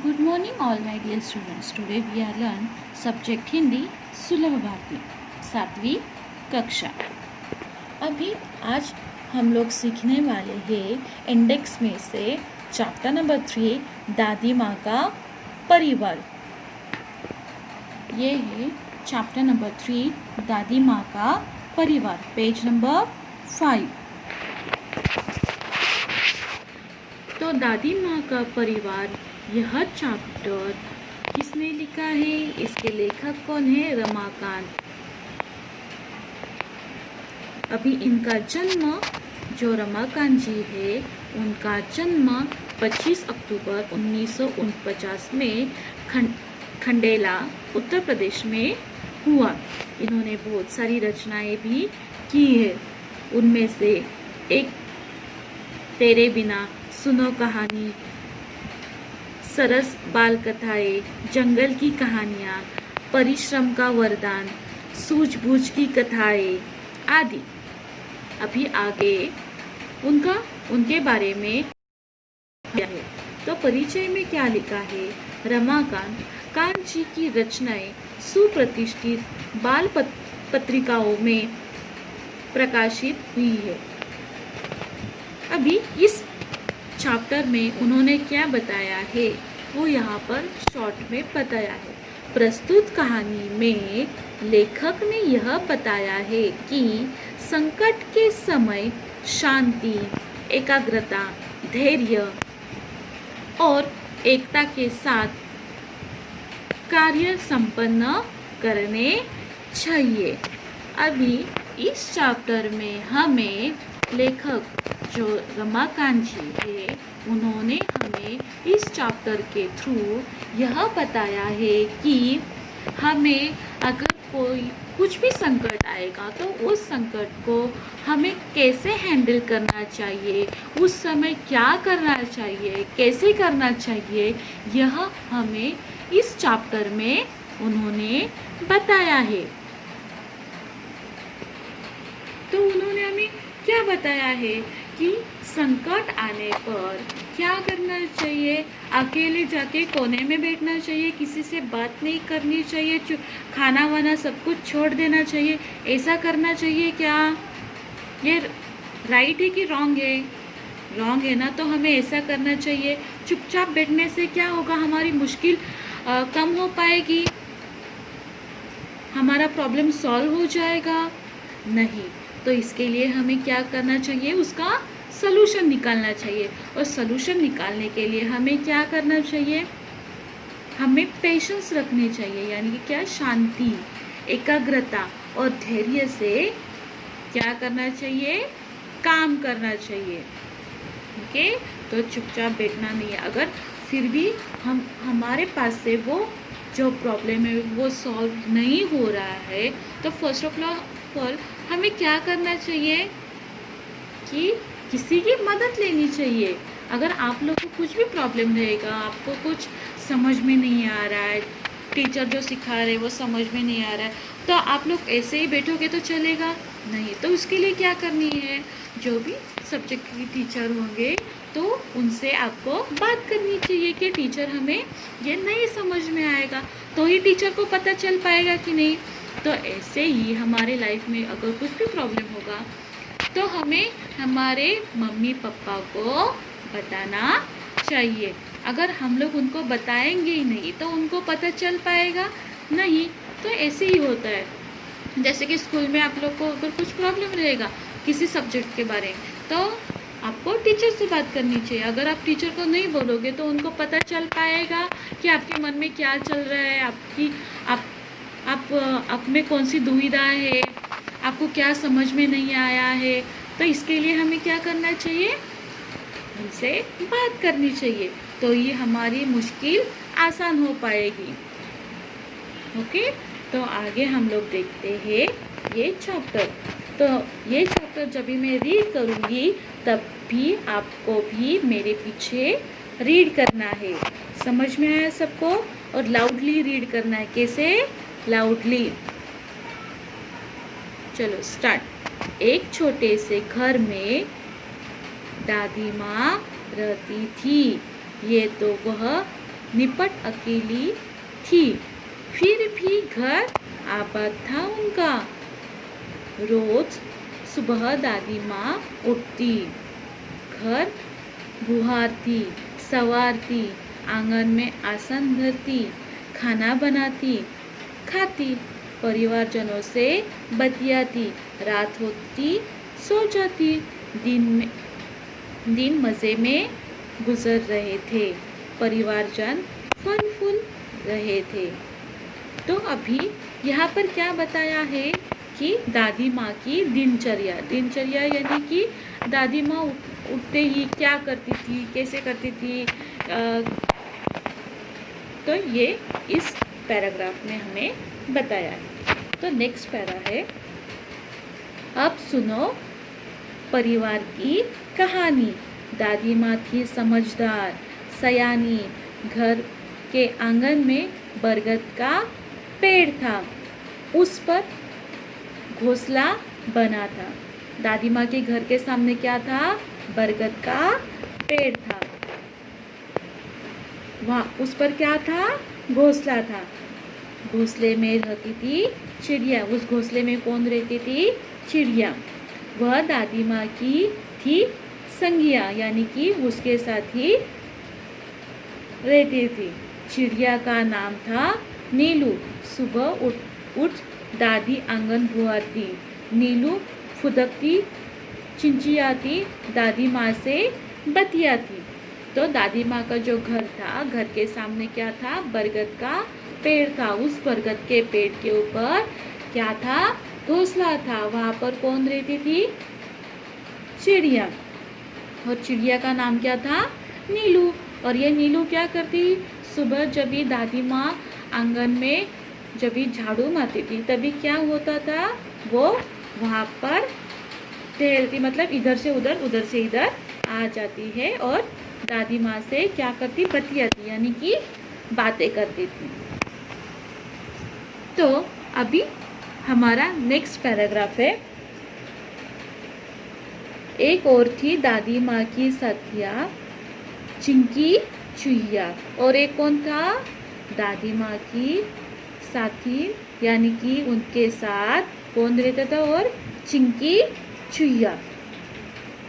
Good morning all my dear students. Today we are learn subject Hindi सुलभ भारती 7वीं कक्षा। अभी आज हम लोग सीखने वाले हैं इंडेक्स में से चैप्टर नंबर 3 दादी माँ का परिवार। ये है चैप्टर नंबर 3 दादी माँ का परिवार, पेज नंबर 5। तो दादी माँ का परिवार यह चैप्टर किसने लिखा है, इसके लेखक कौन है? रमाकांत। अभी इनका जन्म, जो रमाकांत जी है उनका जन्म 25 अक्टूबर 1949 में खंडेला उत्तर प्रदेश में हुआ। इन्होंने बहुत सारी रचनाएं भी की है। उनमें से एक तेरे बिना, सुनो कहानी, सरस बाल कथाएं, जंगल की कहानियाँ, परिश्रम का वरदान, सूझबूझ की कथाएं आदि। अभी आगे उनके बारे में है। तो परिचय में क्या लिखा है? रमाकांत जी की रचनाएं सुप्रतिष्ठित बाल पत्रिकाओं में प्रकाशित हुई है। अभी इस चैप्टर में उन्होंने क्या बताया है वो यहाँ पर शॉर्ट में बताया है। प्रस्तुत कहानी में लेखक ने यह बताया है कि संकट के समय शांति, एकाग्रता, धैर्य और एकता के साथ कार्य संपन्न करने चाहिए। अभी इस चैप्टर में हमें लेखक जो रमाकांत जी है उन्होंने हमें इस चैप्टर के थ्रू यह बताया है कि हमें अगर कुछ भी संकट आएगा तो उस संकट को हमें कैसे हैंडल करना चाहिए, उस समय क्या करना चाहिए, कैसे करना चाहिए, यह हमें इस चैप्टर में उन्होंने बताया है। तो उन्होंने हमें क्या बताया है कि संकट आने पर क्या करना चाहिए? अकेले जाके कोने में बैठना चाहिए, किसी से बात नहीं करनी चाहिए, खाना वाना सब कुछ छोड़ देना चाहिए, ऐसा करना चाहिए क्या? ये राइट है कि रॉन्ग है? रॉन्ग है ना, तो हमें ऐसा करना चाहिए। चुपचाप बैठने से क्या होगा? हमारी मुश्किल कम हो पाएगी, हमारा प्रॉब्लम सॉल्व हो जाएगा? नहीं। तो इसके लिए हमें क्या करना चाहिए? उसका सलूशन निकालना चाहिए। और सलूशन निकालने के लिए हमें क्या करना चाहिए? हमें पेशेंस रखनी चाहिए, यानी कि क्या? शांति, एकाग्रता और धैर्य से क्या करना चाहिए? काम करना चाहिए। ओके, तो चुपचाप बैठना नहीं है। अगर फिर भी हमारे पास से वो जो प्रॉब्लम है वो सॉल्व नहीं हो रहा है तो फर्स्ट ऑफ ऑल हमें क्या करना चाहिए कि किसी की मदद लेनी चाहिए। अगर आप लोग को कुछ भी प्रॉब्लम रहेगा, आपको कुछ समझ में नहीं आ रहा है, टीचर जो सिखा रहे वो समझ में नहीं आ रहा है, तो आप लोग ऐसे ही बैठोगे तो चलेगा नहीं। तो उसके लिए क्या करनी है? जो भी सब्जेक्ट के टीचर होंगे तो उनसे आपको बात करनी चाहिए कि टीचर हमें ये नहीं समझ में आएगा, तो ही टीचर को पता चल पाएगा कि नहीं। तो ऐसे ही हमारे लाइफ में अगर कुछ भी प्रॉब्लम होगा तो हमें हमारे मम्मी पापा को बताना चाहिए। अगर हम लोग उनको बताएंगे ही नहीं तो उनको पता चल पाएगा नहीं। तो ऐसे ही होता है, जैसे कि स्कूल में आप लोग को अगर कुछ प्रॉब्लम रहेगा किसी सब्जेक्ट के बारे में तो आपको टीचर से बात करनी चाहिए। अगर आप टीचर को नहीं बोलोगे तो उनको पता चल पाएगा कि आपके मन में क्या चल रहा है, आप में कौन सी दुविधा है, आपको क्या समझ में नहीं आया है। तो इसके लिए हमें क्या करना चाहिए? उनसे बात करनी चाहिए, तो ये हमारी मुश्किल आसान हो पाएगी। ओके, तो आगे हम लोग देखते हैं ये चैप्टर। तो ये चैप्टर जब भी मैं रीड करूँगी तब भी आपको भी मेरे पीछे रीड करना है। समझ में आया सबको? और लाउडली रीड करना है। कैसे? लाउडली। चलो स्टार्ट। एक छोटे से घर में दादी माँ रहती थी। ये तो वह निपट अकेली थी, फिर भी घर आबाद था उनका। रोज सुबह दादी माँ उठती, घर बुहारती, संवारती, आंगन में आसन धरती, खाना बनाती, खाती, परिवारजनों से बतियाती, रात होती सो जाती। दिन मज़े में गुजर रहे थे, परिवारजन फल फूल रहे थे। तो अभी यहाँ पर क्या बताया है कि दादी माँ की दिनचर्या यानी कि दादी माँ उठते ही क्या करती थी, कैसे करती थी। तो ये इस पैराग्राफ में हमें बताया है। तो नेक्स्ट पैरा है, अब सुनो परिवार की कहानी। दादी माँ थी समझदार, सयानी। घर के आंगन में बरगद का पेड़ था, उस पर घोंसला बना था। दादी माँ के घर के सामने क्या था? बरगद का पेड़ था। वहाँ उस पर क्या था? घोंसला था। घोंसले में रहती थी चिड़िया। उस घोंसले में कौन रहती थी? चिड़िया। वह दादी माँ की थी संगिया, यानी कि उसके साथ ही रहती थी। चिड़िया का नाम था नीलू। सुबह उठ दादी आंगन बुहारती, नीलू फुदकती, चिंचियाती, दादी माँ से बतियाती। तो दादी माँ का जो घर था, घर के सामने क्या था? बरगद का पेड़ था। उस बरगद के पेड़ के ऊपर क्या था? घोंसला था। वहाँ पर कौन रहती थी? चिड़िया। और चिड़िया का नाम क्या था? नीलू। और ये नीलू क्या करती? सुबह जब भी दादी माँ आंगन में जब भी झाड़ू मारती थी, तभी क्या होता था? वो वहाँ पर टहलती, मतलब इधर से उधर, उधर से इधर आ जाती है और दादी माँ से क्या करती? बतियाती, यानी कि बातें करती थी। तो अभी हमारा नेक्स्ट पैराग्राफ है, एक और थी दादी माँ की साथिया, चिंकी चुहिया। और एक कौन था? दादी माँ की साथी, यानी कि उनके साथ कौन रहता था? और चिंकी चुहिया।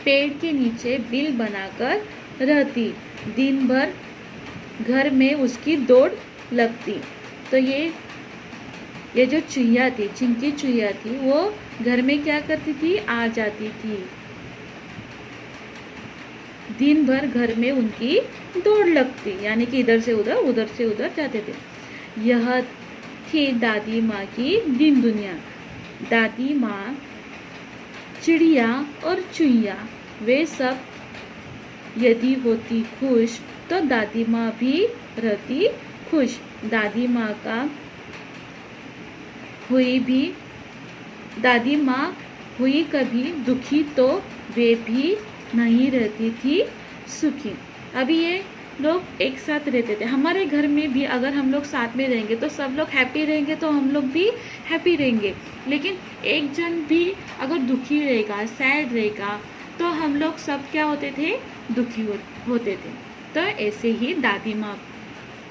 पेड़ के नीचे बिल बनाकर रहती, दिन भर घर में उसकी दौड़ लगती। तो ये जो चुहिया थी, चिंकी चुहिया थी, वो घर में क्या करती थी? आ जाती थी। दिन भर घर में उनकी दौड़ लगती, यानी कि इधर से उधर, उधर से उधर जाते थे। यह थी दादी माँ की दिन दुनिया। दादी माँ, चिड़िया और चुहिया, वे सब यदि होती खुश तो दादी माँ भी रहती खुश। दादी माँ हुई कभी दुखी तो वे भी नहीं रहती थी सुखी। अभी ये लोग एक साथ रहते थे। हमारे घर में भी अगर हम लोग साथ में रहेंगे तो सब लोग हैप्पी रहेंगे, तो हम लोग भी हैप्पी रहेंगे। लेकिन एक जन भी अगर दुखी रहेगा, सैड रहेगा, तो हम लोग सब क्या होते थे? दुखी होते थे। तो ऐसे ही दादी माँ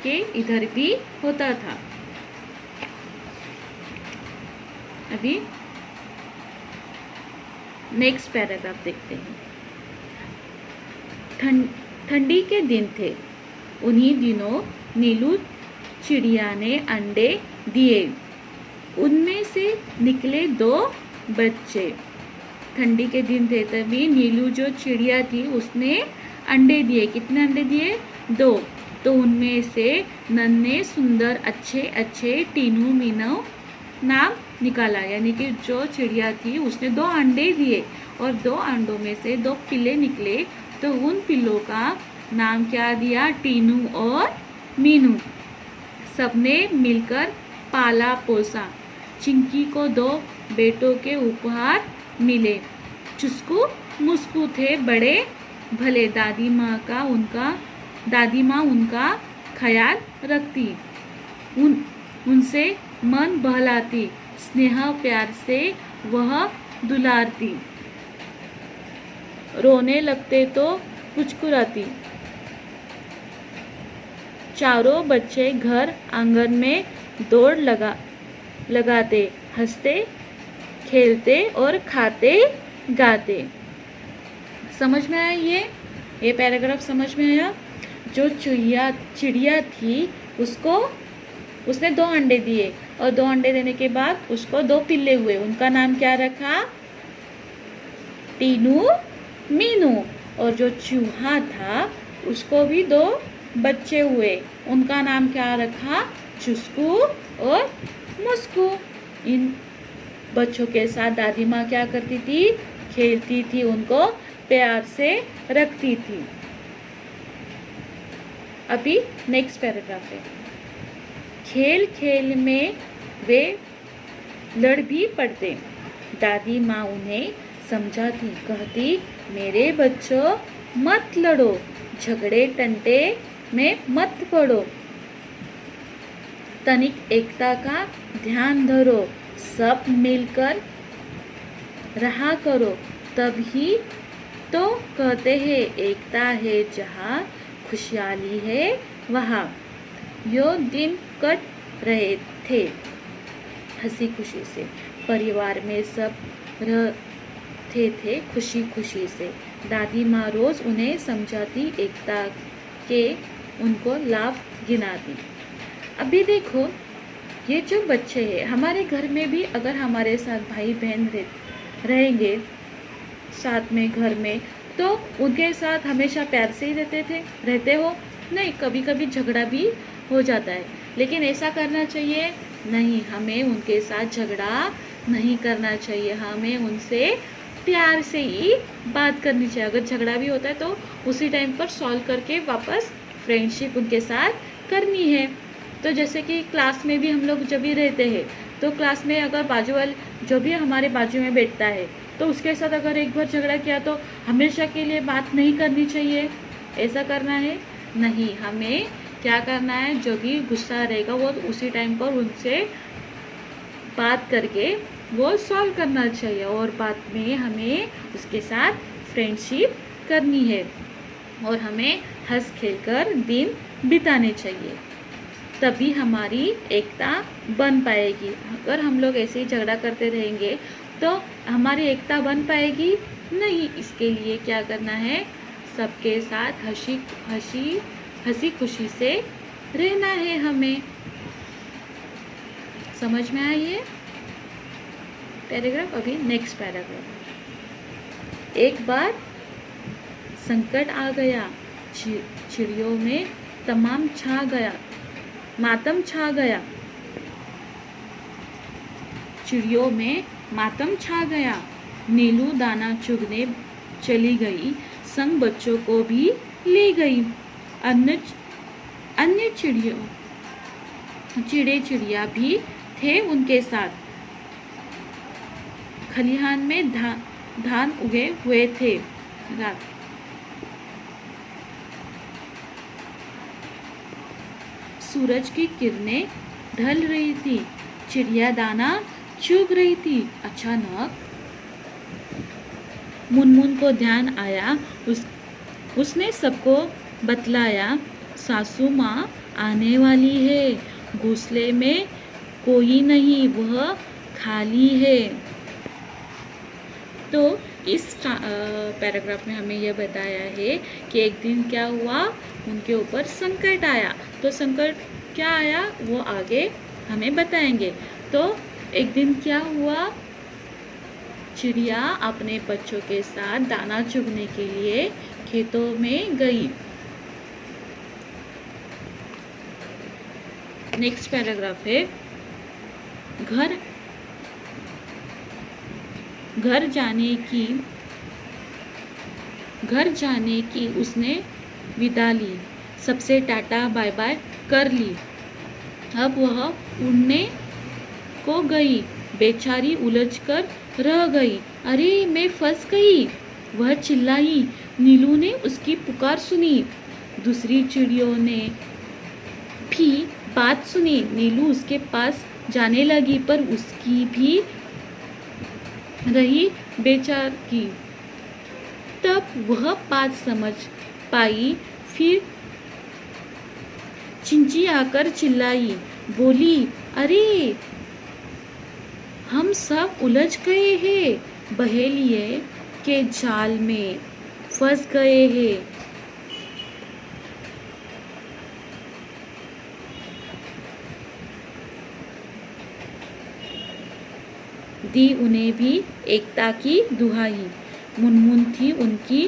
के इधर भी होता था। अभी नेक्स्ट पैराग्राफ देखते हैं। ठंडी के दिन थे। उन्हीं दिनों नीलू चिड़िया ने अंडे दिए। उनमें से निकले 2 बच्चे। ठंडी के दिन थे, तभी नीलू जो चिड़िया थी उसने अंडे दिए। कितने अंडे दिए? 2। तो उनमें से नन्हे सुंदर अच्छे अच्छे टीनू मीनू नाम निकाला, यानी कि जो चिड़िया थी उसने 2 अंडे दिए और 2 अंडों में से 2 पिल्ले निकले। तो उन पिल्लों का नाम क्या दिया? टीनू और मीनू। सबने मिलकर पाला पोसा। चिंकी को 2 बेटों के उपहार मिले। चुस्कू मुस्कू थे बड़े भले। दादी माँ उनका ख्याल रखती, उनसे मन बहलाती, स्नेह प्यार से वह दुलारती। रोने लगते तो कुचकुराती। चारों बच्चे घर आंगन में दौड़ लगाते, हंसते खेलते और खाते गाते। समझ में आया ये पैराग्राफ समझ में आया? जो चिड़िया थी उसने 2 अंडे दिए और 2 अंडे देने के बाद उसको 2 पिल्ले हुए। उनका नाम क्या रखा? टीनू, मीनू। और जो चूहा था उसको भी 2 बच्चे हुए। उनका नाम क्या रखा? चुस्कू और मुस्कू। इन बच्चों के साथ दादी माँ क्या करती थी? खेलती थी, उनको प्यार से रखती थी। अभी नेक्स्ट पैराग्राफ है। खेल खेल में वे लड़ भी पड़ते। दादी माँ उन्हें समझाती, कहती, मेरे बच्चों मत लड़ो, झगड़े टंटे में मत पड़ो, तनिक एकता का ध्यान धरो, सब मिलकर रहा करो, तभी तो कहते हैं एकता है जहाँ, खुशहाली है वहाँ। यो दिन कट रहे थे हंसी खुशी से। परिवार में सब रहते थे खुशी खुशी से। दादी माँ रोज़ उन्हें समझाती, एकता के उनको लाभ गिनाती। अभी देखो, ये जो बच्चे हैं हमारे घर में भी अगर हमारे साथ भाई बहन रहेंगे साथ में घर में, तो उनके साथ हमेशा प्यार से ही रहते हो? नहीं, कभी कभी झगड़ा भी हो जाता है, लेकिन ऐसा करना चाहिए नहीं। हमें उनके साथ झगड़ा नहीं करना चाहिए, हमें उनसे प्यार से ही बात करनी चाहिए। अगर झगड़ा भी होता है तो उसी टाइम पर सॉल्व करके वापस फ्रेंडशिप उनके साथ करनी है। तो जैसे कि क्लास में भी हम लोग जब भी रहते हैं तो क्लास में अगर बाजू वाले जो भी हमारे बाजू में बैठता है तो उसके साथ अगर एक बार झगड़ा किया तो हमेशा के लिए बात नहीं करनी चाहिए। ऐसा करना है नहीं, हमें क्या करना है, जो भी गुस्सा रहेगा वो उसी टाइम पर उनसे बात करके वो सॉल्व करना चाहिए और बाद में हमें उसके साथ फ्रेंडशिप करनी है और हमें हंस खेलकर दिन बिताने चाहिए, तभी हमारी एकता बन पाएगी। अगर हम लोग ऐसे ही झगड़ा करते रहेंगे तो हमारी एकता बन पाएगी नहीं। इसके लिए क्या करना है, सबके साथ हंसी खुशी से रहना है हमें। समझ में आया ये पैराग्राफ? अभी नेक्स्ट पैराग्राफ। एक बार संकट आ गया, चिड़ियों में मातम छा गया। चिड़ियों में मातम छा गया। नीलू दाना चुगने चली गई, संग बच्चों को भी ले गई। अन्य चिड़िया भी थे उनके साथ। खलिहान में धान उगे हुए थे। सूरज की किरणें ढल रही थी, चिड़िया दाना चुग रही थी। अचानक मुनमुन को ध्यान आया। उसने सबको बतलाया, सासू माँ आने वाली है, घोंसले में कोई नहीं, वह खाली है। तो इस पैराग्राफ में हमें यह बताया है कि एक दिन क्या हुआ, उनके ऊपर संकट आया। तो संकट क्या आया वो आगे हमें बताएंगे। तो एक दिन क्या हुआ, चिड़िया अपने बच्चों के साथ दाना चुगने के लिए खेतों में गई। नेक्स्ट पैराग्राफ है, घर जाने की उसने विदा ली, सबसे टाटा बाय बाय कर ली। अब वह उड़ने को गई, बेचारी उलझकर रह गई। अरे मैं फंस गई, वह चिल्लाई। नीलू ने उसकी पुकार सुनी। दूसरी चिड़ियों ने भी बात सुनी। नीलू उसके पास जाने लगी, पर उसकी भी रही बेचारी। तब वह बात समझ पाई, फिर चिंची आकर चिल्लाई, बोली, अरे हम सब उलझ गए हैं, बहेलिए के जाल में फंस गए हैं। दी उन्हें भी एकता की दुहाई, मुनमुन थी उनकी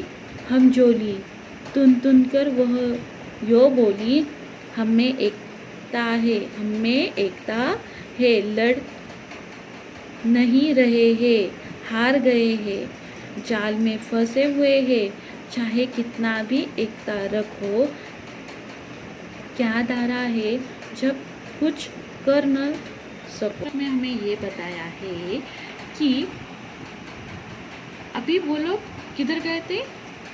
हमजोली, तुन कर वह यो बोली, हमें एकता है, हमें एकता है, लड़ नहीं रहे हैं, हार गए हैं, जाल में फंसे हुए हैं, चाहे कितना भी एकता रखो, क्या दारा है जब कुछ कर न सको। में हमें ये बताया है कि अभी वो लोग किधर गए थे,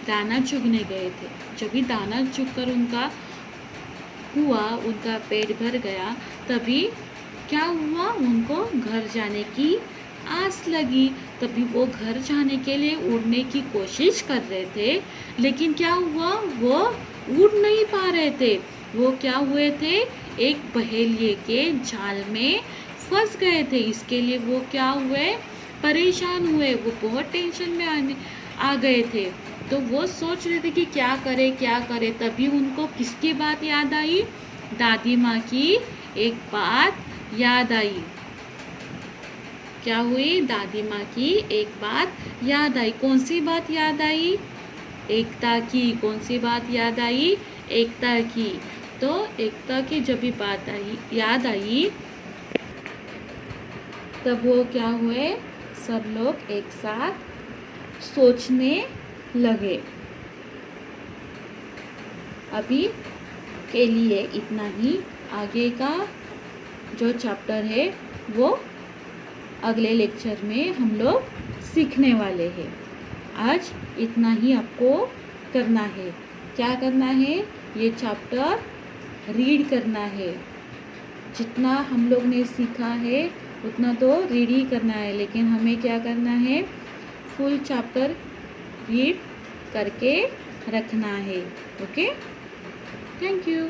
दाना चुगने गए थे। जब भी दाना चुग कर उनका हुआ, उनका पेट भर गया, तभी क्या हुआ, उनको घर जाने की आस लगी। तभी वो घर जाने के लिए उड़ने की कोशिश कर रहे थे, लेकिन क्या हुआ, वो उड़ नहीं पा रहे थे। वो क्या हुए थे, एक बहेलिए के जाल में फंस गए थे। इसके लिए वो क्या हुए, परेशान हुए, वो बहुत टेंशन में आ गए थे। तो वो सोच रहे थे कि क्या करे क्या करे। तभी उनको किसकी बात याद आई, दादी माँ की एक बात याद आई। क्या हुई, दादी माँ की एक बात याद आई। कौन सी बात याद आई, एकता की। कौन सी बात याद आई, एकता की। तो एकता की जब भी बात आई, याद आई, तब वो क्या हुए, सब लोग एक साथ सोचने लगे। अभी के लिए इतना ही। आगे का जो चैप्टर है वो अगले लेक्चर में हम लोग सीखने वाले हैं। आज इतना ही आपको करना है। क्या करना है, ये चैप्टर रीड करना है। जितना हम लोग ने सीखा है उतना तो रीड ही करना है, लेकिन हमें क्या करना है, फुल चैप्टर रीड करके रखना है। Okay, thank you.